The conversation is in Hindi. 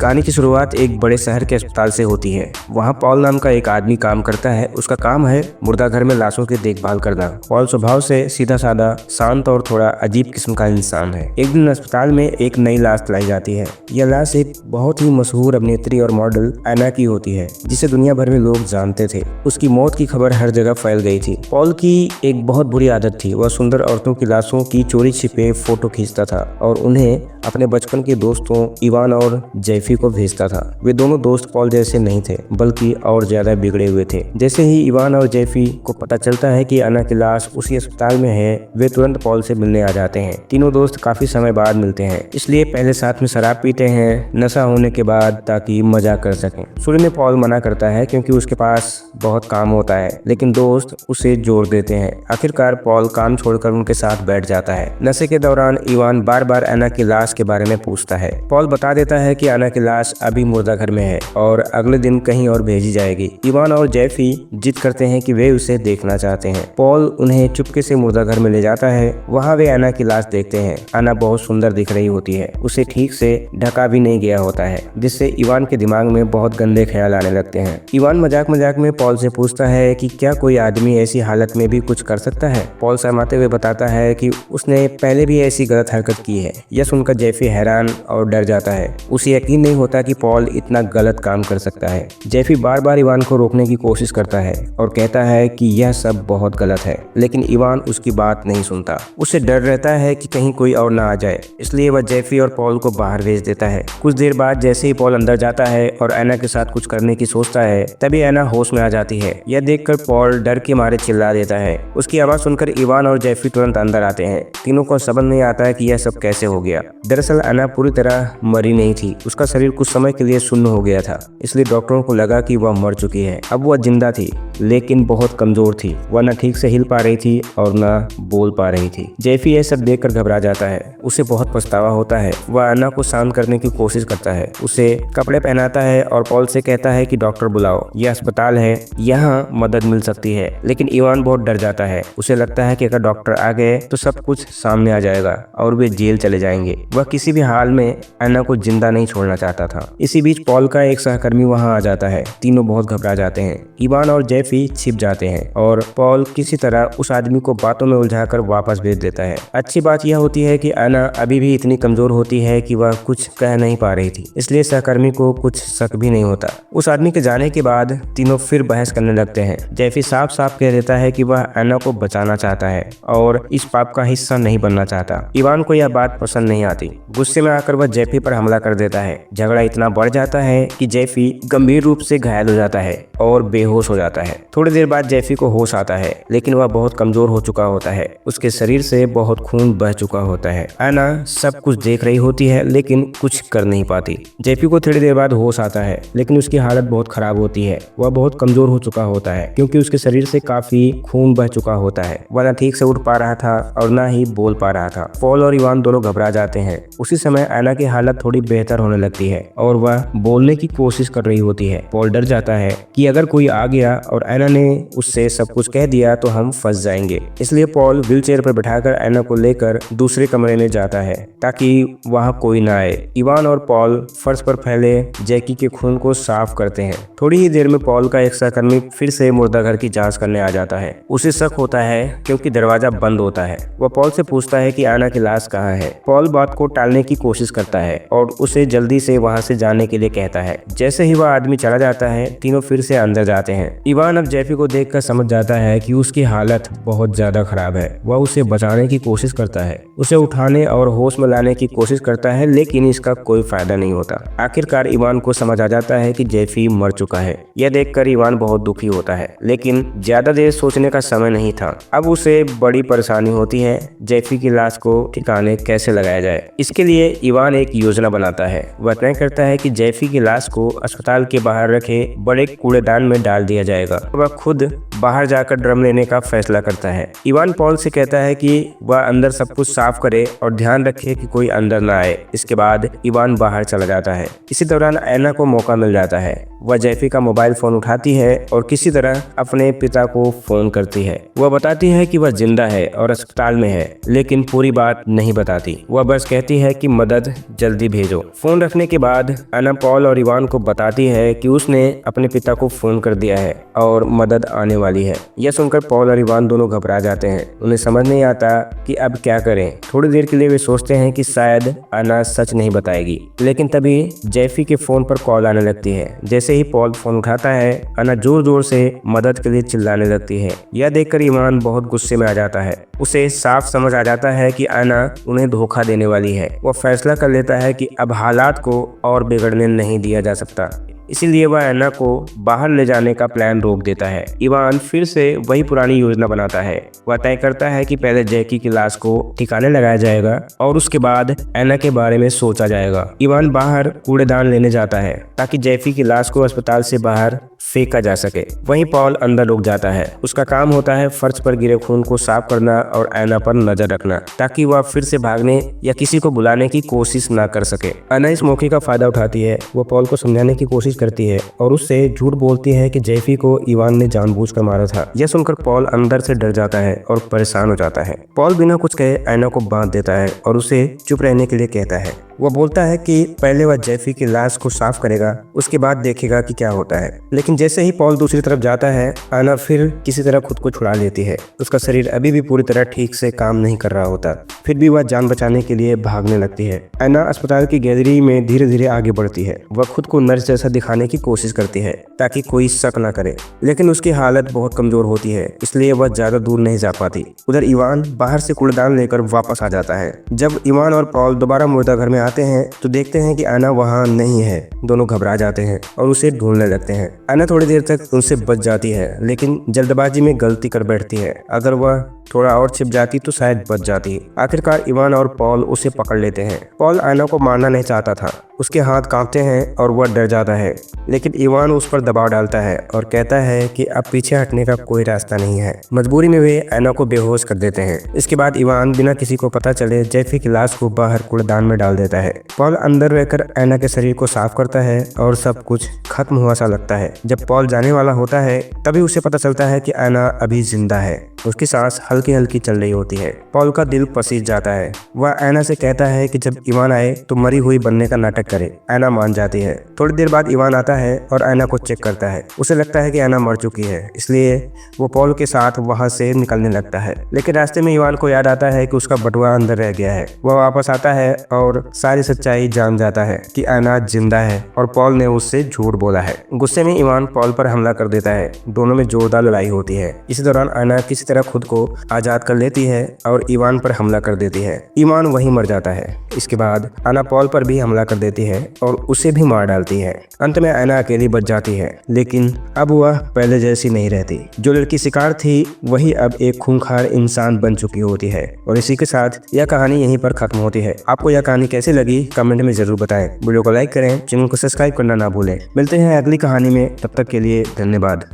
कहानी की शुरुआत एक बड़े शहर के अस्पताल से होती है। वहाँ पॉल नाम का एक आदमी काम करता है। उसका काम है मुर्दा घर में लाशों की देखभाल करना। पॉल स्वभाव से सीधा साधा, शांत और थोड़ा अजीब किस्म का इंसान है। एक दिन अस्पताल में एक नई लाश लाई जाती है। यह लाश एक बहुत ही मशहूर अभिनेत्री और मॉडल एना की होती है, जिसे दुनिया भर में लोग जानते थे। उसकी मौत की खबर हर जगह फैल गई थी। पॉल की एक बहुत बुरी आदत थी। वह सुंदर औरतों की लाशों की चोरी छिपे फोटो खींचता था और उन्हें अपने बचपन के दोस्तों इवान और जैफी को भेजता था। वे दोनों दोस्त पॉल जैसे नहीं थे, बल्कि और ज्यादा बिगड़े हुए थे। जैसे ही इवान और जैफी को पता चलता है कि एना की लाश उसी अस्पताल में है, वे तुरंत पॉल से मिलने आ जाते हैं। तीनों दोस्त काफी समय बाद मिलते हैं, इसलिए पहले साथ में शराब पीते हैं, नशा होने के बाद, ताकि मजाक कर सकें। शुरू में पॉल मना करता है क्योंकि उसके पास बहुत काम होता है, लेकिन दोस्त उसे जोर देते हैं। आखिरकार पॉल काम छोड़कर उनके साथ बैठ जाता है। नशे के दौरान इवान बार बार एना की लाश के बारे में पूछता है। पॉल बता देता है कि एना की लाश अभी मुर्दा घर में है और अगले दिन कहीं और भेजी जाएगी। इवान और जैफी जिद करते हैं कि वे उसे देखना चाहते हैं। पॉल उन्हें चुपके से मुर्दा घर में ले जाता है। वहाँ वे एना की लाश देखते हैं। एना बहुत सुंदर दिख रही होती है। उसे ठीक से ढका भी नहीं गया होता है, जिससे इवान के दिमाग में बहुत गंदे ख्याल आने लगते हैं। इवान मजाक मजाक में पॉल से पूछता है कि क्या कोई आदमी ऐसी हालत में भी कुछ कर सकता है। पॉल शर्माते हुए बताता है कि उसने पहले भी ऐसी गलत हरकत की है। यह सुनकर जैफी हैरान और डर जाता है। उसे यकीन नहीं होता कि पॉल इतना गलत काम कर सकता है। जैफी बार बार इवान को रोकने की कोशिश करता है और कहता है कि यह सब बहुत गलत है, लेकिन इवान उसकी बात नहीं सुनता। उसे डर रहता है कि कहीं कोई और ना आ जाए, इसलिए वह जैफी और पॉल को बाहर भेज देता है। कुछ देर बाद जैसे ही पॉल अंदर जाता है और एना के साथ कुछ करने की सोचता है, तभी एना होश में आ जाती है। यह देखकर पॉल डर के मारे चिल्ला देता है। उसकी आवाज सुनकर इवान और जैफी तुरंत अंदर आते हैं। तीनों को समझ नहीं आता है कि यह सब कैसे हो गया। दरअसल एना पूरी तरह मरी नहीं थी। उसका शरीर कुछ समय के लिए सुन्न हो गया था, इसलिए डॉक्टरों को लगा कि वह मर चुकी है। अब वह जिंदा थी, लेकिन बहुत कमजोर थी। वह न ठीक से हिल पा रही थी और न बोल पा रही थी। जैफी यह सब देखकर घबरा जाता है। उसे बहुत पछतावा होता है। वह एना को शांत करने की कोशिश करता है, उसे कपड़े पहनाता है और पॉल से कहता है कि डॉक्टर बुलाओ, यह अस्पताल है, यहाँ मदद मिल सकती है। लेकिन इवान बहुत डर जाता है। उसे लगता है कि अगर डॉक्टर आ गए तो सब कुछ सामने आ जाएगा और वे जेल चले जाएंगे। वह किसी भी हाल में एना को जिंदा नहीं छोड़ना चाहता था। इसी बीच पॉल का एक सहकर्मी वहां आ जाता है। तीनों बहुत घबरा जाते हैं। इवान और जैफी छिप जाते हैं और पॉल किसी तरह उस आदमी को बातों में उलझाकर वापस भेज देता है। अच्छी बात यह होती है कि एना अभी भी इतनी कमजोर होती है कि वह कुछ कह नहीं पा रही थी, इसलिए सहकर्मी को कुछ शक भी नहीं होता। उस आदमी के जाने के बाद तीनों फिर बहस करने लगते हैं। जैफी साफ साफ कह देता है कि वह एना को बचाना चाहता है और इस पाप का हिस्सा नहीं बनना चाहता। इवान को यह बात पसंद नहीं आती। गुस्से में आकर वह जैफी पर हमला कर देता है। झगड़ा इतना बढ़ जाता है कि जैफी गंभीर रूप से घायल हो जाता है और बेहोश हो जाता है। थोड़ी देर बाद जैफी को होश आता है, लेकिन वह बहुत कमजोर हो चुका होता है। उसके शरीर से बहुत खून बह चुका होता है। एना सब कुछ देख रही होती है, लेकिन कुछ कर नहीं पाती। जैफी को थोड़ी देर बाद होश आता है, लेकिन उसकी हालत बहुत खराब होती है। वह बहुत कमजोर हो चुका होता है, क्योंकि उसके शरीर से काफी खून बह चुका होता है। वह न ठीक से उठ पा रहा था और न ही बोल पा रहा था। पॉल और इवान दोनों घबरा जाते हैं। उसी समय एना की हालत थोड़ी बेहतर होने लगती है और वह बोलने की कोशिश कर रही होती है। पॉल डर जाता है कि अगर कोई आ गया और एना ने उससे सब कुछ कह दिया तो हम फंस जाएंगे। इसलिए पॉल व्हीलचेयर पर बैठाकर एना को लेकर दूसरे कमरे में जाता है, ताकि वहां कोई ना आए। इवान और पॉल फर्श पर फैले जैकी के खून को साफ करते हैं। थोड़ी ही देर में पॉल का एक सहकर्मी फिर से मुर्दा घर की जांच करने आ जाता है। उसे शक होता है क्योंकि दरवाजा बंद होता है। वह पॉल से पूछता है कि एना की लाश कहाँ है। पॉल बात को टालने की कोशिश करता है और उसे जल्दी से वहां से जाने के लिए कहता है। जैसे ही वह आदमी चला जाता है, तीनों फिर से अंदर जाते हैं। इवान अब जैफी को देखकर समझ जाता है कि उसकी हालत बहुत ज्यादा खराब है। वह उसे बचाने की कोशिश करता है, उसे उठाने और होश में लाने की कोशिश करता है, लेकिन इसका कोई फायदा नहीं होता। आखिरकार इवान को समझ आ जाता है कि जैफी मर चुका है। यह देखकर इवान बहुत दुखी होता है, लेकिन ज्यादा देर सोचने का समय नहीं था। अब उसे बड़ी परेशानी होती है, जैफी की लाश को ठिकाने कैसे लगाया जाए। इसके लिए इवान एक योजना बनाता है। वह तय करता है कि जैफी की लाश को अस्पताल के बाहर रखे बड़े कूड़ेदान में डाल दिया जाएगा। पर वह खुद बाहर जाकर ड्रम लेने का फैसला करता है। इवान पॉल से कहता है कि वह अंदर सब कुछ साफ करे और ध्यान रखे कि कोई अंदर न आए। इसके बाद इवान बाहर चला जाता है। इसी दौरान एना को मौका मिल जाता है। वह जेफी का मोबाइल फोन उठाती है और किसी तरह अपने पिता को फोन करती है। वह बताती है कि वह जिंदा है और अस्पताल में है, लेकिन पूरी बात नहीं बताती। वह बस कहती है कि मदद जल्दी भेजो। फोन रखने के बाद एना पॉल और इवान को बताती है कि उसने अपने पिता को फोन कर दिया है और मदद आने वाली है। यह सुनकर पॉल और इवान दोनों घबरा जाते हैं। उन्हें समझ नहीं आता कि अब क्या करें। थोड़ी देर के लिए वे सोचते हैं कि शायद एना सच नहीं बताएगी, लेकिन तभी जेफी के फोन पर कॉल आने लगती है। जैसे ही पॉल फोन उठाता है, एना जोर जोर से मदद के लिए चिल्लाने लगती है। यह देखकर इवान बहुत गुस्से में आ जाता है। उसे साफ समझ आ जाता है कि एना उन्हें धोखा देने वाली है। वह फैसला कर लेता है कि अब हालात को और बिगड़ने नहीं दिया जा सकता। इसीलिए वह एना को बाहर ले जाने का प्लान रोक देता है। इवान फिर से वही पुरानी योजना बनाता है। वह तय करता है कि पहले जैकी की लाश को ठिकाने लगाया जाएगा और उसके बाद एना के बारे में सोचा जाएगा। इवान बाहर कूड़ेदान लेने जाता है ताकि जेफी की लाश को अस्पताल से बाहर फेंका जा सके। वहीं पॉल अंदर रुक जाता है। उसका काम होता है फर्श पर गिरे खून को साफ करना और एना पर नजर रखना ताकि वह फिर से भागने या किसी को बुलाने की कोशिश ना कर सके। एना इस मौके का फायदा उठाती है। वो पॉल को समझाने की कोशिश करती है और उससे झूठ बोलती है कि जेफी को इवान ने जानबूझकर मारा था। यह सुनकर पॉल अंदर से डर जाता है और परेशान हो जाता है। पॉल बिना कुछ कहे एना को बांध देता है और उसे चुप रहने के लिए कहता है। वह बोलता है कि पहले वह जेफी की लाश को साफ करेगा, उसके बाद देखेगा कि क्या होता है। लेकिन जैसे ही पॉल दूसरी तरफ जाता है, एना फिर किसी तरह खुद को छुड़ा लेती है। उसका शरीर अभी भी पूरी तरह ठीक से काम नहीं कर रहा होता, फिर भी वह जान बचाने के लिए भागने लगती है। एना अस्पताल की गैलरी में धीरे धीरे आगे बढ़ती है। वह खुद को नर्स जैसा दिखाने की कोशिश करती है ताकि कोई शक न करे, लेकिन उसकी हालत बहुत कमजोर होती है, इसलिए वह ज्यादा दूर नहीं जा पाती। उधर इवान बाहर से कूड़ेदान लेकर वापस आ जाता है। जब इवान और पॉल दोबारा मुर्दा घर में आते हैं तो देखते हैं कि एना वहां नहीं है। दोनों घबरा जाते हैं और उसे ढूंढने लगते हैं। एना थोड़ी देर तक उनसे बच जाती है, लेकिन जल्दबाजी में गलती कर बैठती है। अगर वह थोड़ा और छिप जाती तो शायद बच जाती। आखिरकार इवान और पॉल उसे पकड़ लेते हैं। पॉल एना को मारना नहीं चाहता था। उसके हाथ कांपते हैं और वह डर जाता है, लेकिन इवान उस पर दबाव डालता है और कहता है कि अब पीछे हटने का कोई रास्ता नहीं है। मजबूरी में वे एना को बेहोश कर देते हैं। इसके बाद इवान बिना किसी को पता चले जेफी की लाश को बाहर कूड़ेदान में डाल देता है। पॉल अंदर रहकर एना के शरीर को साफ करता है और सब कुछ खत्म हुआ सा लगता है। जब पॉल जाने वाला होता है तभी उसे पता चलता है कि एना अभी जिंदा है। उसकी सांस हल्की हल्की चल रही होती है। पॉल का दिल पसीज जाता है। वह एना से कहता है कि जब इवान आए तो मरी हुई बनने का नाटक करे। एना मान जाती है। थोड़ी देर बाद इवान आता है और एना को चेक करता है। उसे लगता है कि एना मर चुकी है, इसलिए वो पॉल के साथ वहां से निकलने लगता है। लेकिन रास्ते में इवान को याद आता है कि उसका बटुआ अंदर रह गया है। वह वापस आता है और सारी सच्चाई जान जाता है कि एना जिंदा है और पॉल ने उससे झूठ बोला है। गुस्से में इवान पॉल पर हमला कर देता है। दोनों में जोरदार लड़ाई होती है। इसी दौरान एना किसी तरह खुद को आजाद कर लेती है और इवान पर हमला कर देती है। इवान वहीं मर जाता है। इसके बाद एना पॉल पर भी हमला कर देती है और उसे भी मार डालती है। अंत में एना अकेली बच जाती है, लेकिन अब वह पहले जैसी नहीं रहती। जो लड़की शिकार थी वही अब एक खूंखार इंसान बन चुकी होती है। और इसी के साथ यह कहानी यहीं पर खत्म होती है। आपको यह कहानी कैसी लगी कमेंट में जरूर बताएं। वीडियो को लाइक करें, चैनल को सब्सक्राइब करना ना भूलें। मिलते हैं अगली कहानी में, तब तक के लिए धन्यवाद।